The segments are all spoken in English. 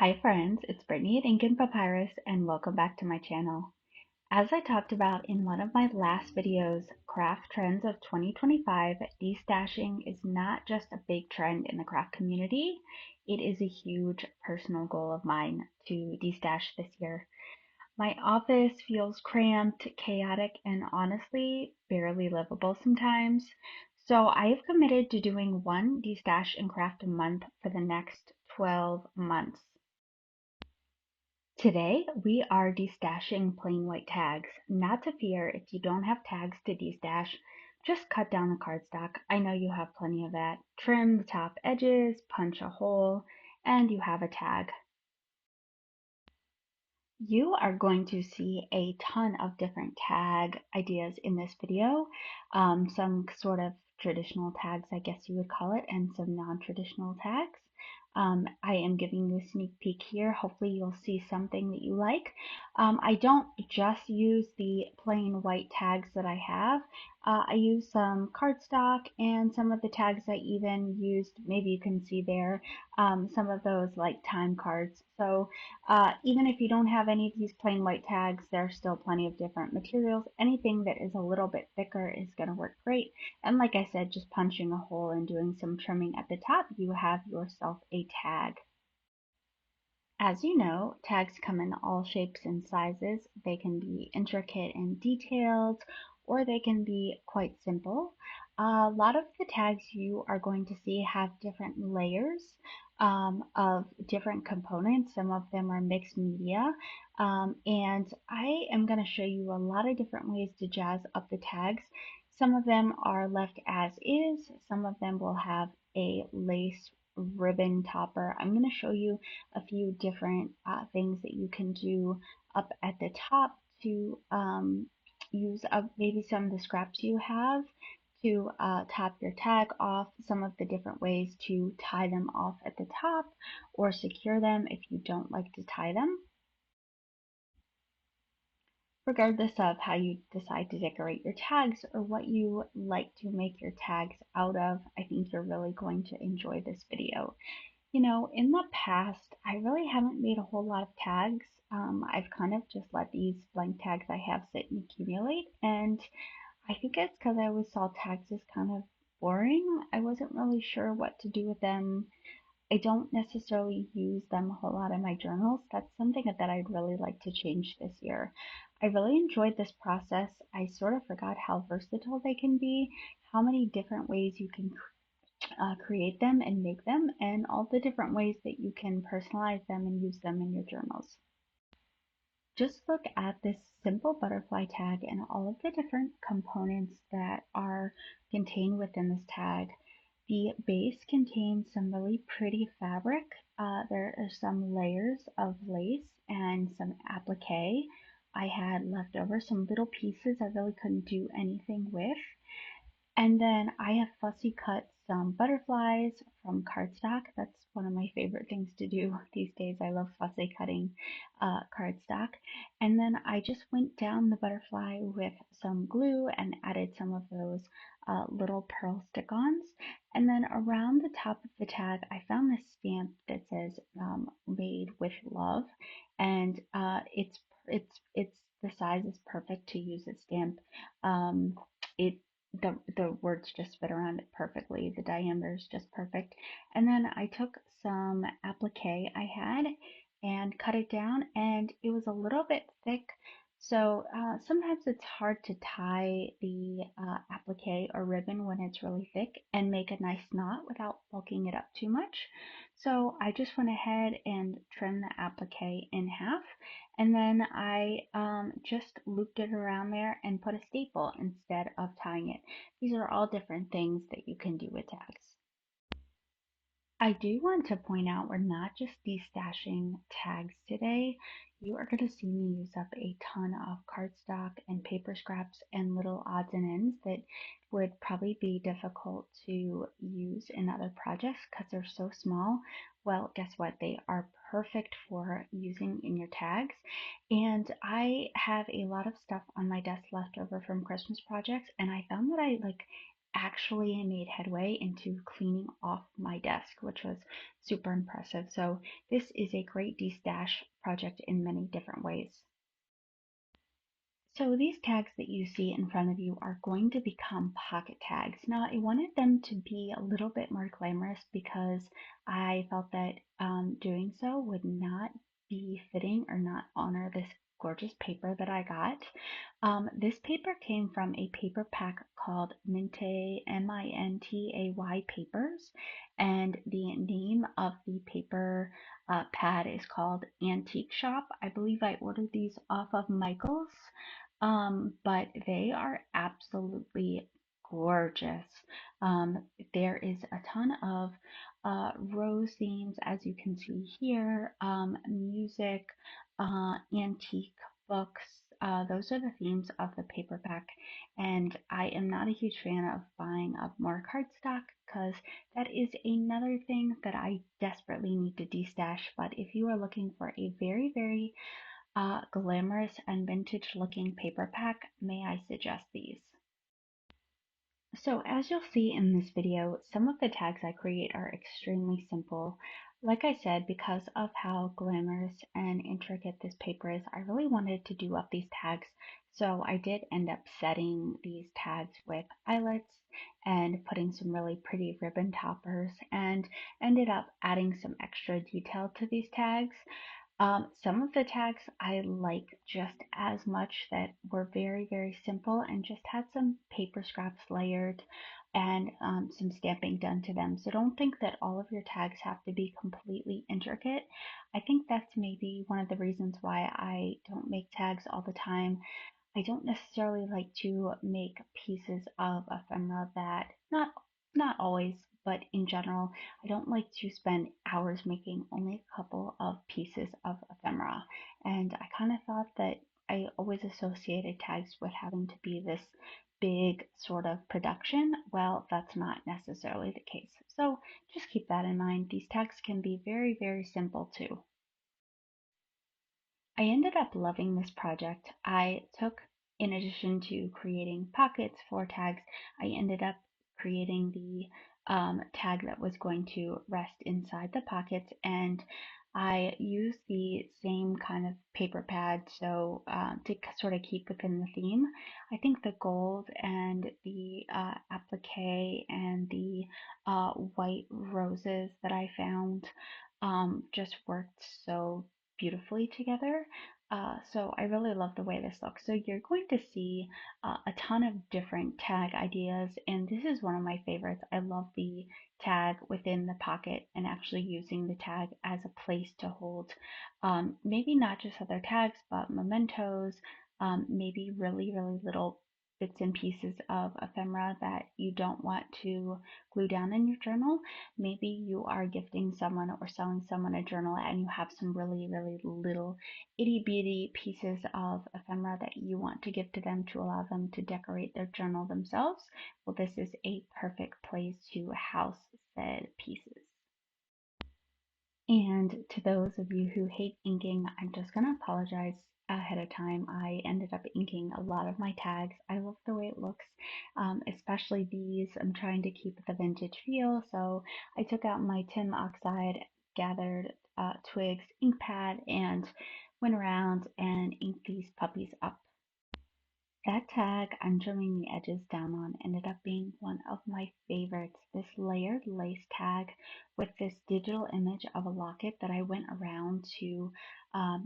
Hi friends, it's Brittany at Ink and Papyrus and welcome back to my channel. As I talked about in one of my last videos, craft trends of 2025, destashing is not just a big trend in the craft community, it is a huge personal goal of mine to destash this year. My office feels cramped, chaotic, and honestly barely livable sometimes. So I have committed to doing one destash and craft a month for the next 12 months. Today, we are destashing plain white tags. Not to fear if you don't have tags to destash, just cut down the cardstock. I know you have plenty of that. Trim the top edges, punch a hole, and you have a tag. You are going to see a ton of different tag ideas in this video. Some sort of traditional tags, I guess you would call it, and some non-traditional tags. I am giving you a sneak peek here. Hopefully you'll see something that you like. I don't just use the plain white tags that I have. I use some cardstock and some of the tags I even used, maybe you can see there, some of those like time cards. So even if you don't have any of these plain white tags, there are still plenty of different materials. Anything that is a little bit thicker is going to work great. And like I said, just punching a hole and doing some trimming at the top, you have yourself a tag. As you know, tags come in all shapes and sizes. They can be intricate and detailed, or they can be quite simple. A lot of the tags you are going to see have different layers of different components. Some of them are mixed media. And I am going to show you a lot of different ways to jazz up the tags. Some of them are left as is. Some of them will have a lace ribbon topper. I'm going to show you a few different things that you can do up at the top to use up maybe some of the scraps you have to top your tag off, some of the different ways to tie them off at the top or secure them if you don't like to tie them. Regardless of how you decide to decorate your tags or what you like to make your tags out of, I think you're really going to enjoy this video. You know, in the past, I really haven't made a whole lot of tags. I've kind of just let these blank tags I have sit and accumulate, and I think it's because I always saw tags as kind of boring. I wasn't really sure what to do with them. I don't necessarily use them a whole lot in my journals. That's something that I'd really like to change this year. I really enjoyed this process. I sort of forgot how versatile they can be, how many different ways you can create them and make them, and all the different ways that you can personalize them and use them in your journals. Just look at this simple butterfly tag and all of the different components that are contained within this tag. The base contains some really pretty fabric. There are some layers of lace and some applique. I had left over some little pieces I really couldn't do anything with. And then I have fussy cut some butterflies from cardstock. That's one of my favorite things to do these days. I love fussy cutting cardstock. And then I just went down the butterfly with some glue and added some of those little pearl stick-ons. And then around the top of the tag, I found this stamp that says "Made with Love," and it's the size is perfect to use a stamp. It the words just fit around it perfectly. The diameter is just perfect. And then I took some applique I had and cut it down, and it was a little bit thick. So sometimes it's hard to tie the applique or ribbon when it's really thick and make a nice knot without bulking it up too much. So I just went ahead and trimmed the applique in half, and then I just looped it around there and put a staple instead of tying it. These are all different things that you can do with tags. I do want to point out we're not just destashing tags today. You are going to see me use up a ton of cardstock and paper scraps and little odds and ends that would probably be difficult to use in other projects because they're so small. Well, guess what? They are perfect for using in your tags. And I have a lot of stuff on my desk left over from Christmas projects, and I found that I like actually made headway into cleaning off my desk, which was super impressive. So this is a great destash project in many different ways. So these tags that you see in front of you are going to become pocket tags. Now I wanted them to be a little bit more glamorous because I felt that doing so would not be fitting or not honor this gorgeous paper that I got. This paper came from a paper pack called Mintay, Mintay Papers, and the name of the paper pad is called Antique Shop. I believe I ordered these off of Michael's, but they are absolutely gorgeous. There is a ton of rose themes, as you can see here, music, antique books. Those are the themes of the paperback, and I am not a huge fan of buying up more cardstock because that is another thing that I desperately need to destash. But if you are looking for a very, very glamorous and vintage looking paper pack, may I suggest these? So as you'll see in this video, some of the tags I create are extremely simple. Like I said, because of how glamorous and intricate this paper is, I really wanted to do up these tags. So I did end up setting these tags with eyelets and putting some really pretty ribbon toppers and ended up adding some extra detail to these tags. Some of the tags I like just as much that were very, very simple and just had some paper scraps layered and some stamping done to them. So don't think that all of your tags have to be completely intricate. I think that's maybe one of the reasons why I don't make tags all the time. I don't necessarily like to make pieces of ephemera that not always, but in general, I don't like to spend hours making only a couple of pieces of ephemera. And I kind of thought that I always associated tags with having to be this big sort of production. Well, that's not necessarily the case. So just keep that in mind. These tags can be very, very simple too. I ended up loving this project. I took, in addition to creating pockets for tags, I ended up creating the tag that was going to rest inside the pockets, and I used the same kind of paper pad so to sort of keep within the theme. I think the gold and the applique and the white roses that I found just worked so beautifully together. So I really love the way this looks. So you're going to see a ton of different tag ideas, and this is one of my favorites. I love the tag within the pocket and actually using the tag as a place to hold maybe not just other tags, but mementos, maybe really, really little bits and pieces of ephemera that you don't want to glue down in your journal. Maybe you are gifting someone or selling someone a journal and you have some really, really little itty bitty pieces of ephemera that you want to give to them to allow them to decorate their journal themselves. Well, this is a perfect place to house said pieces. And to those of you who hate inking, I'm just going to apologize ahead of time. I ended up inking a lot of my tags. I love the way it looks, especially these. I'm trying to keep the vintage feel, so I took out my tin oxide, gathered twigs, ink pad, and went around and inked these puppies up. That tag I'm trimming the edges down on ended up being one of my favorites. This layered lace tag with this digital image of a locket that I went around to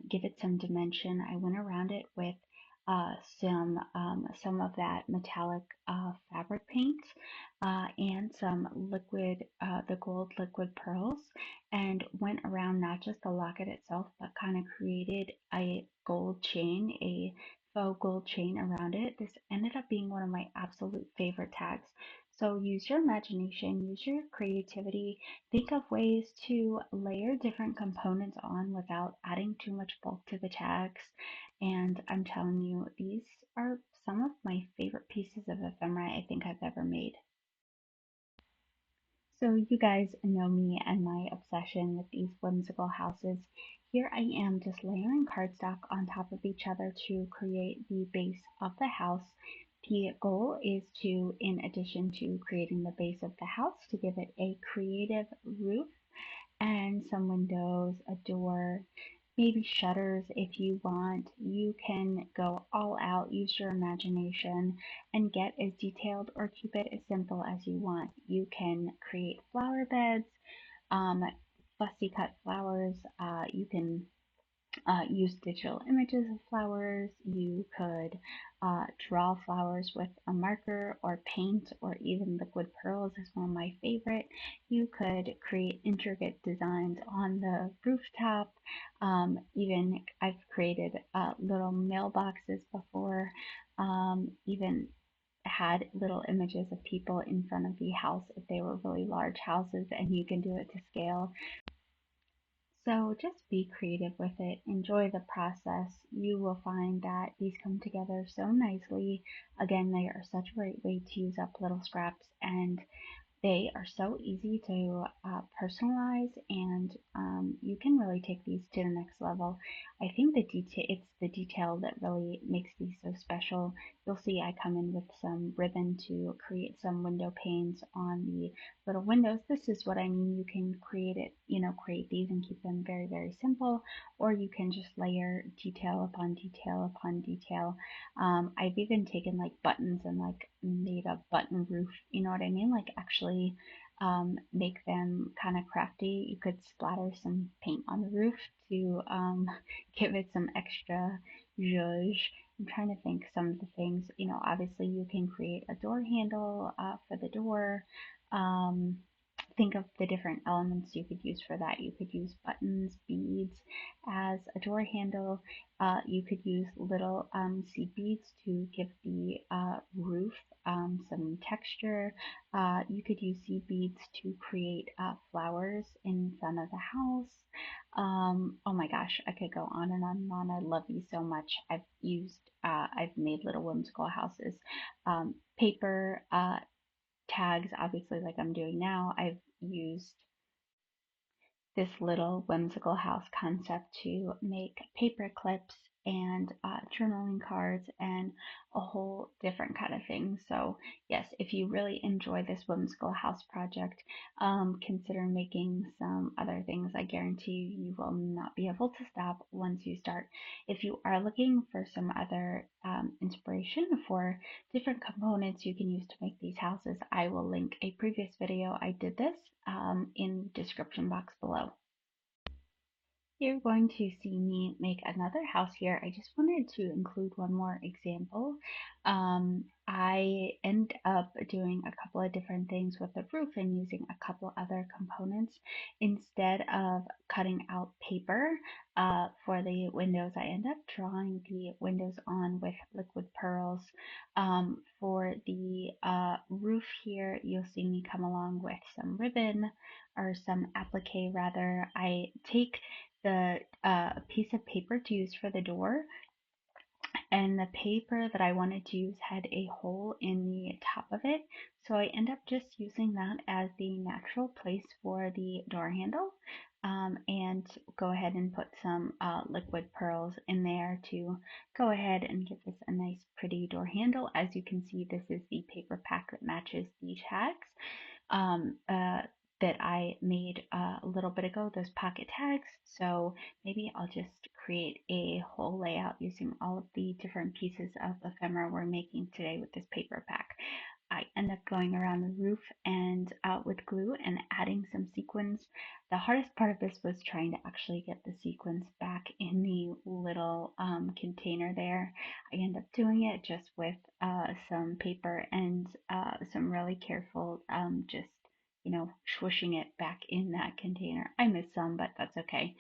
give it some dimension. I went around it with some of that metallic fabric paint and some liquid, the gold liquid pearls, and went around not just the locket itself, but kind of created a gold chain, a faux gold chain around it. This ended up being one of my absolute favorite tags. So use your imagination, use your creativity, think of ways to layer different components on without adding too much bulk to the tags. And I'm telling you, these are some of my favorite pieces of ephemera I think I've ever made. So you guys know me and my obsession with these whimsical houses. Here I am just layering cardstock on top of each other to create the base of the house. The goal is to, in addition to creating the base of the house, to give it a creative roof and some windows, a door, maybe shutters if you want. You can go all out, use your imagination, and get as detailed or keep it as simple as you want. You can create flower beds, um, fussy cut flowers. You can use digital images of flowers. You could draw flowers with a marker or paint or even liquid pearls is one of my favorite. You could create intricate designs on the rooftop. Even I've created little mailboxes before. Even had little images of people in front of the house if they were really large houses, and you can do it to scale. So just be creative with it, enjoy the process. You will find that these come together so nicely. Again, they are such a great way to use up little scraps, and they are so easy to personalize, and you can really take these to the next level. I think it's the detail that really makes these so special. You'll see I come in with some ribbon to create some window panes on the little windows. This is what I mean. You can create it, create these and keep them very, very simple, or you can just layer detail upon detail upon detail. I've even taken like buttons and like made a button roof, you know what I mean? Like actually make them kind of crafty. You could splatter some paint on the roof to give it some extra zhuzh. I'm trying to think some of the things, obviously you can create a door handle for the door. Um, think of the different elements you could use for that. You could use buttons, beads as a door handle. You could use little seed beads to give the roof some texture. You could use seed beads to create flowers in front of the house. Oh my gosh, I could go on and on and on. I love these so much. I've made little whimsical houses. Paper tags, obviously, like I'm doing now. I've used this little whimsical house concept to make paper clips and journaling cards and a whole different kind of thing. So yes, if you really enjoy this whimsical house project, consider making some other things. I guarantee you will not be able to stop once you start. If you are looking for some other inspiration for different components you can use to make these houses, I will link a previous video I did this in the description box below. You're going to see me make another house here. I just wanted to include one more example. I end up doing a couple of different things with the roof and using a couple other components. Instead of cutting out paper for the windows, I end up drawing the windows on with liquid pearls. For the roof here, you'll see me come along with some ribbon or some applique rather. I take the piece of paper to use for the door, and the paper that I wanted to use had a hole in the top of it, so I end up just using that as the natural place for the door handle, and go ahead and put some liquid pearls in there to go ahead and give this a nice pretty door handle. As you can see, this is the paper pack that matches the tags. Um, uh, that I made a little bit ago, those pocket tags. So maybe I'll just create a whole layout using all of the different pieces of ephemera we're making today with this paper pack. I end up going around the roof and with glue and adding some sequins. The hardest part of this was trying to actually get the sequins back in the little container there. I end up doing it just with some paper and some really careful just swooshing it back in that container. I missed some, but that's okay.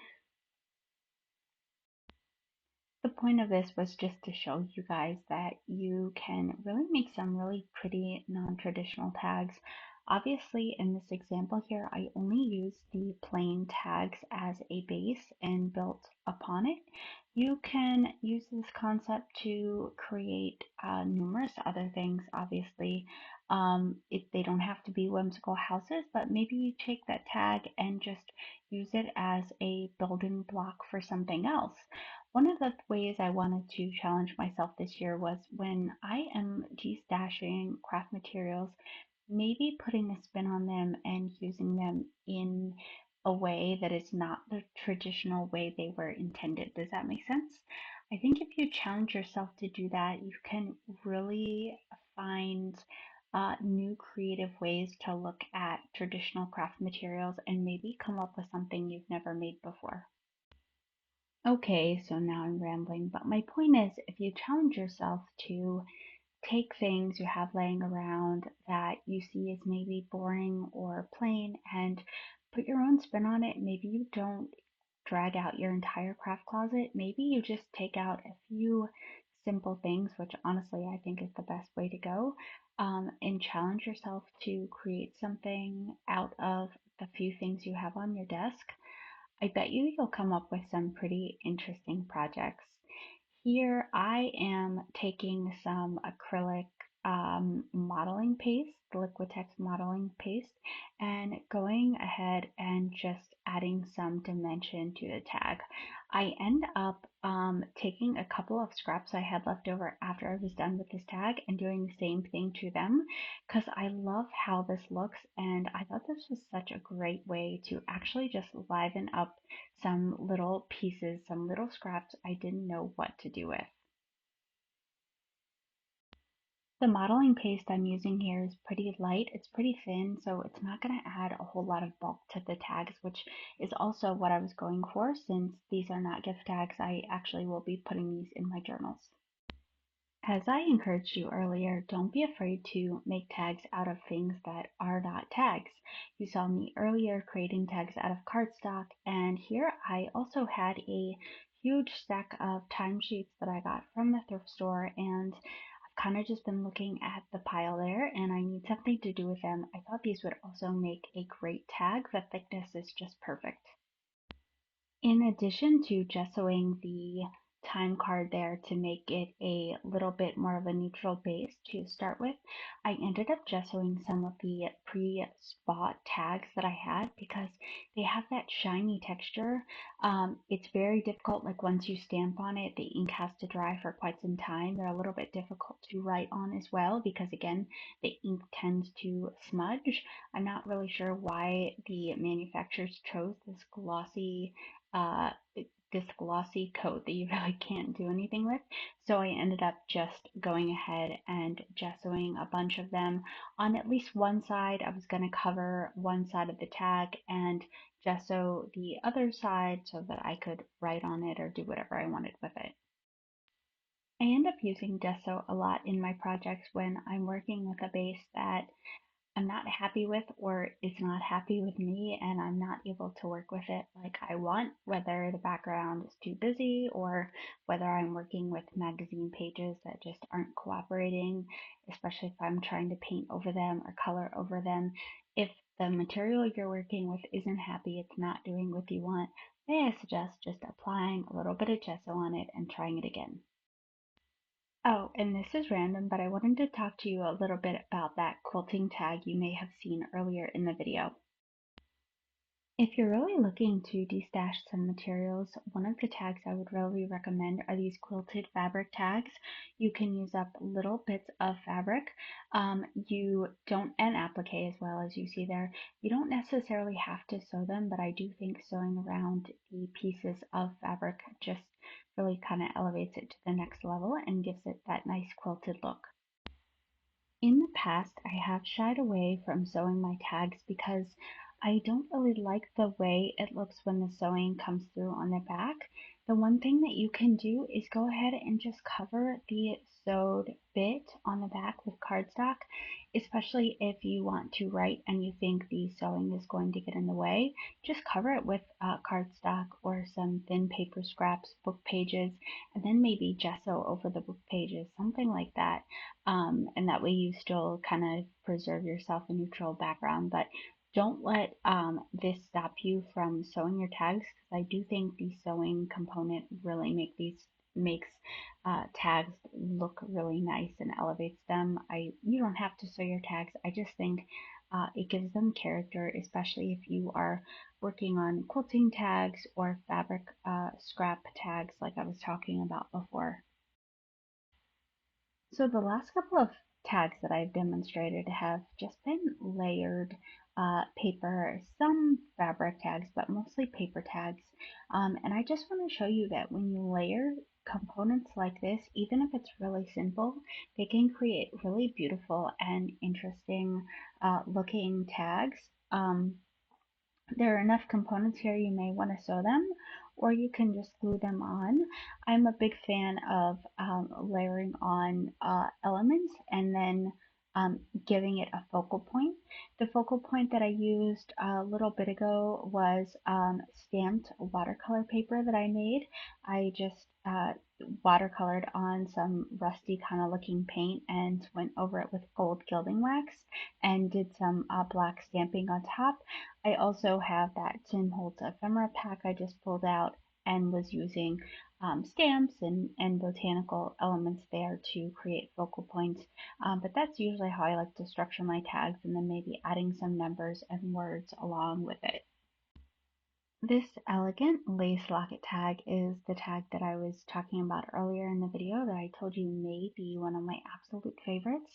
The point of this was just to show you guys that you can really make some really pretty non-traditional tags. Obviously, in this example here, I only used the plain tags as a base and built upon it. You can use this concept to create numerous other things, obviously. They don't have to be whimsical houses, but maybe you take that tag and just use it as a building block for something else. One of the ways I wanted to challenge myself this year was when I am destashing craft materials, maybe putting a spin on them and using them in a way that is not the traditional way they were intended. Does that make sense? I think if you challenge yourself to do that, you can really find new creative ways to look at traditional craft materials and maybe come up with something you've never made before. Okay, so now I'm rambling, but my point is if you challenge yourself to take things you have laying around that you see as maybe boring or plain and put your own spin on it. Maybe you don't drag out your entire craft closet. Maybe you just take out a few simple things, which honestly I think is the best way to go, and challenge yourself to create something out of the few things you have on your desk. I bet you'll come up with some pretty interesting projects. Here I am taking some acrylic modeling paste, Liquitex modeling paste, and going ahead and just adding some dimension to the tag. I end up taking a couple of scraps I had left over after I was done with this tag and doing the same thing to them because I love how this looks and I thought this was such a great way to actually just liven up some little pieces, some little scraps I didn't know what to do with. The modeling paste I'm using here is pretty light. It's pretty thin, so it's not going to add a whole lot of bulk to the tags, which is also what I was going for since these are not gift tags. I actually will be putting these in my journals. As I encouraged you earlier, don't be afraid to make tags out of things that are not tags. You saw me earlier creating tags out of cardstock, and here I also had a huge stack of timesheets that I got from the thrift store, and I've kind of just been looking at the pile there, and I need something to do with them. I thought these would also make a great tag. The thickness is just perfect. In addition to gessoing the time card there to make it a little bit more of a neutral base to start with, I ended up gessoing some of the pre-spot tags that I had because they have that shiny texture. It's very difficult, like once you stamp on it, the ink has to dry for quite some time. They're a little bit difficult to write on as well because again, the ink tends to smudge. I'm not really sure why the manufacturers chose uh, this glossy coat that you really can't do anything with. So I ended up just going ahead and gessoing a bunch of them on at least one side. I was going to cover one side of the tag and gesso the other side so that I could write on it or do whatever I wanted with it. I end up using gesso a lot in my projects when I'm working with a base that I'm not happy with or is not happy with me and I'm not able to work with it like I want, whether the background is too busy or whether I'm working with magazine pages that just aren't cooperating, especially if I'm trying to paint over them or color over them. If the material you're working with isn't happy, it's not doing what you want, may I suggest just applying a little bit of gesso on it and trying it again. Oh, and this is random, but I wanted to talk to you a little bit about that quilting tag you may have seen earlier in the video. If you're really looking to destash some materials, one of the tags I would really recommend are these quilted fabric tags. You can use up little bits of fabric. You don't, and applique as well as you see there. You don't necessarily have to sew them, but I do think sewing around the pieces of fabric just really kind of elevates it to the next level and gives it that nice quilted look. In the past, I have shied away from sewing my tags because I don't really like the way it looks when the sewing comes through on the back. The one thing that you can do is go ahead and just cover the sewed bit on the back with cardstock, especially if you want to write and you think the sewing is going to get in the way. Just cover it with cardstock or some thin paper scraps, book pages, and then maybe gesso over the book pages, something like that. And that way you still kind of preserve yourself a neutral background. But don't let this stop you from sewing your tags because I do think the sewing component really make these makes tags look really nice and elevates them. You don't have to sew your tags. I just think it gives them character, especially if you are working on quilting tags or fabric scrap tags like I was talking about before. So the last couple of tags that I've demonstrated have just been layered paper, some fabric tags, but mostly paper tags. And I just want to show you that when you layer components like this, even if it's really simple, they can create really beautiful and interesting looking tags. There are enough components here, you may want to sew them, or you can just glue them on. I'm a big fan of layering on elements and then giving it a focal point. The focal point that I used a little bit ago was stamped watercolor paper that I made. I just watercolored on some rusty kind of looking paint and went over it with gold gilding wax and did some black stamping on top. I also have that Tim Holtz ephemera pack I just pulled out and was using stamps and botanical elements there to create focal points. But that's usually how I like to structure my tags, and then maybe adding some numbers and words along with it. This elegant lace locket tag is the tag that I was talking about earlier in the video that I told you may be one of my absolute favorites.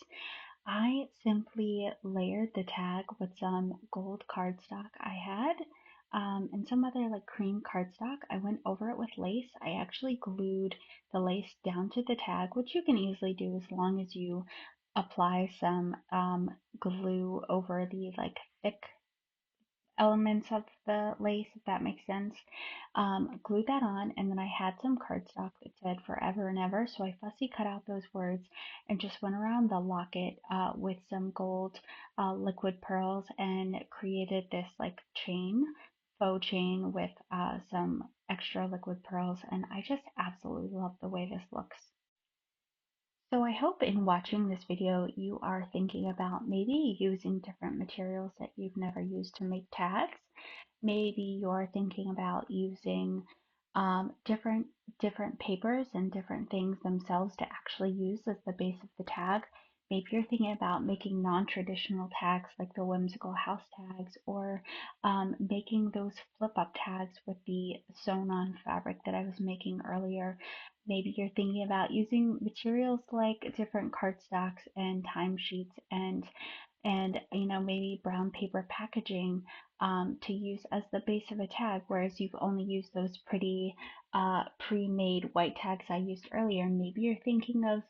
I simply layered the tag with some gold cardstock I had and some other like cream cardstock. I went over it with lace. I actually glued the lace down to the tag, which you can easily do as long as you apply some glue over the like thick elements of the lace, if that makes sense. Glued that on, and then I had some cardstock that said forever and ever, so I fussy cut out those words and just went around the locket with some gold liquid pearls and created this like chain, faux chain with some extra liquid pearls, and I just absolutely love the way this looks. So I hope in watching this video you are thinking about maybe using different materials that you've never used to make tags. Maybe you're thinking about using different papers and different things themselves to actually use as the base of the tag. Maybe you're thinking about making non-traditional tags like the Whimsical House tags, or making those flip-up tags with the sewn-on fabric that I was making earlier. Maybe you're thinking about using materials like different cardstocks and timesheets and maybe brown paper packaging to use as the base of a tag, whereas you've only used those pretty pre-made white tags I used earlier. Maybe you're thinking of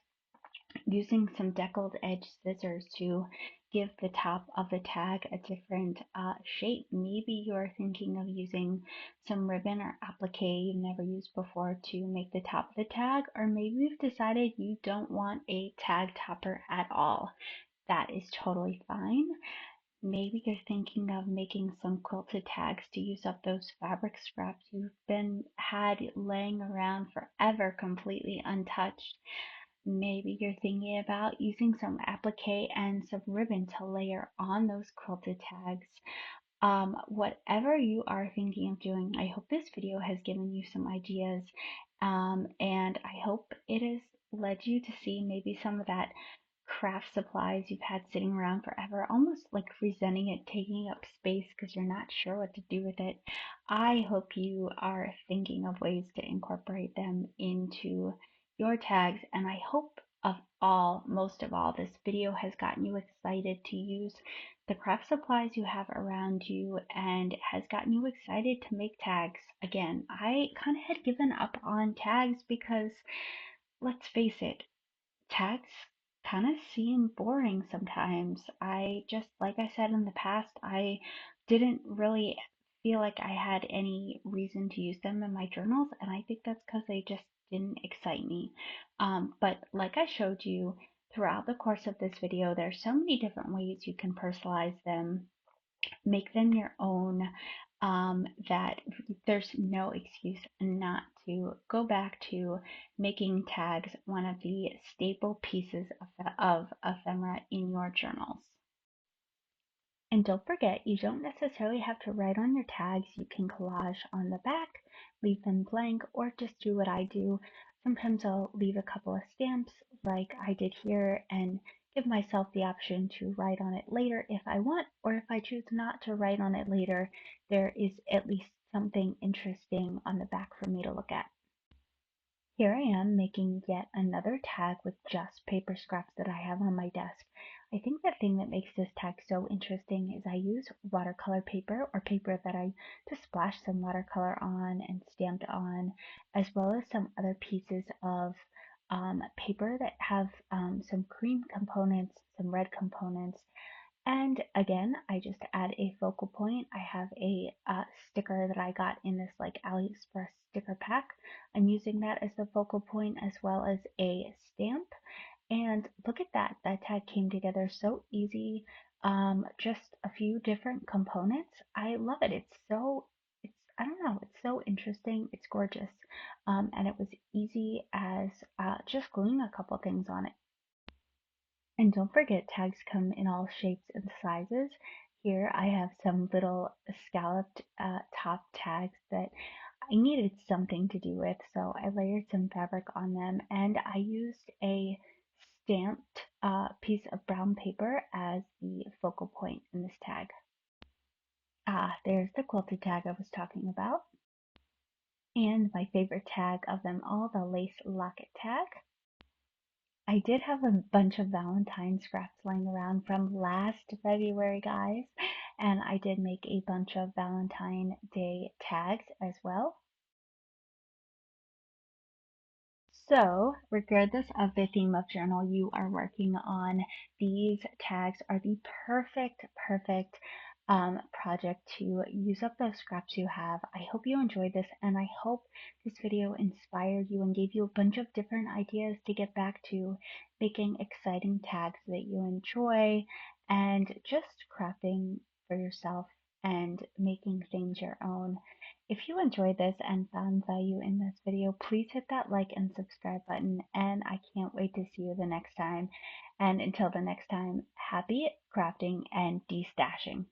using some deckled edge scissors to give the top of the tag a different shape. Maybe you're thinking of using some ribbon or applique you've never used before to make the top of the tag, or maybe you've decided you don't want a tag topper at all. That is totally fine. Maybe you're thinking of making some quilted tags to use up those fabric scraps you've been had laying around forever completely untouched. Maybe you're thinking about using some applique and some ribbon to layer on those quilted tags. Whatever you are thinking of doing, I hope this video has given you some ideas, and I hope it has led you to see maybe some of that craft supplies you've had sitting around forever, almost like resenting it taking up space because you're not sure what to do with it. I hope you are thinking of ways to incorporate them into your tags, and I hope of all, most of all, this video has gotten you excited to use the craft supplies you have around you and has gotten you excited to make tags. Again, I kind of had given up on tags because let's face it, tags kind of seem boring sometimes. I just, like I said in the past, I didn't really feel like I had any reason to use them in my journals, and I think that's because they just didn't excite me. But like I showed you throughout the course of this video, there's so many different ways you can personalize them, make them your own, that there's no excuse not to go back to making tags one of the staple pieces of ephemera in your journals. And don't forget, you don't necessarily have to write on your tags. You can collage on the back, leave them blank, or just do what I do. Sometimes I'll leave a couple of stamps like I did here and give myself the option to write on it later if I want, or if I choose not to write on it later, there is at least something interesting on the back for me to look at. Here I am making yet another tag with just paper scraps that I have on my desk. I think the thing that makes this tag so interesting is I use watercolor paper or paper that I just splash some watercolor on and stamped on, as well as some other pieces of paper that have some cream components, some red components, and again, I just add a focal point. I have a sticker that I got in this like AliExpress sticker pack. I'm using that as the focal point as well as a stamp. And look at that, that tag came together so easy. Just a few different components. I love it. I don't know, it's so interesting. It's gorgeous. And it was easy as just gluing a couple things on it. And don't forget, tags come in all shapes and sizes. Here I have some little scalloped top tags that I needed something to do with, so I layered some fabric on them and I used a stamped piece of brown paper as the focal point in this tag. Ah, there's the quilted tag I was talking about. And my favorite tag of them all, the lace locket tag. I did have a bunch of Valentine scraps lying around from last February, guys, and I did make a bunch of Valentine Day tags as well. So, regardless of the theme of journal you are working on, these tags are the perfect project to use up those scraps you have. I hope you enjoyed this, and I hope this video inspired you and gave you a bunch of different ideas to get back to making exciting tags that you enjoy and just crafting for yourself and making things your own. If you enjoyed this and found value in this video, please hit that like and subscribe button, and I can't wait to see you the next time. And until the next time, happy crafting and destashing.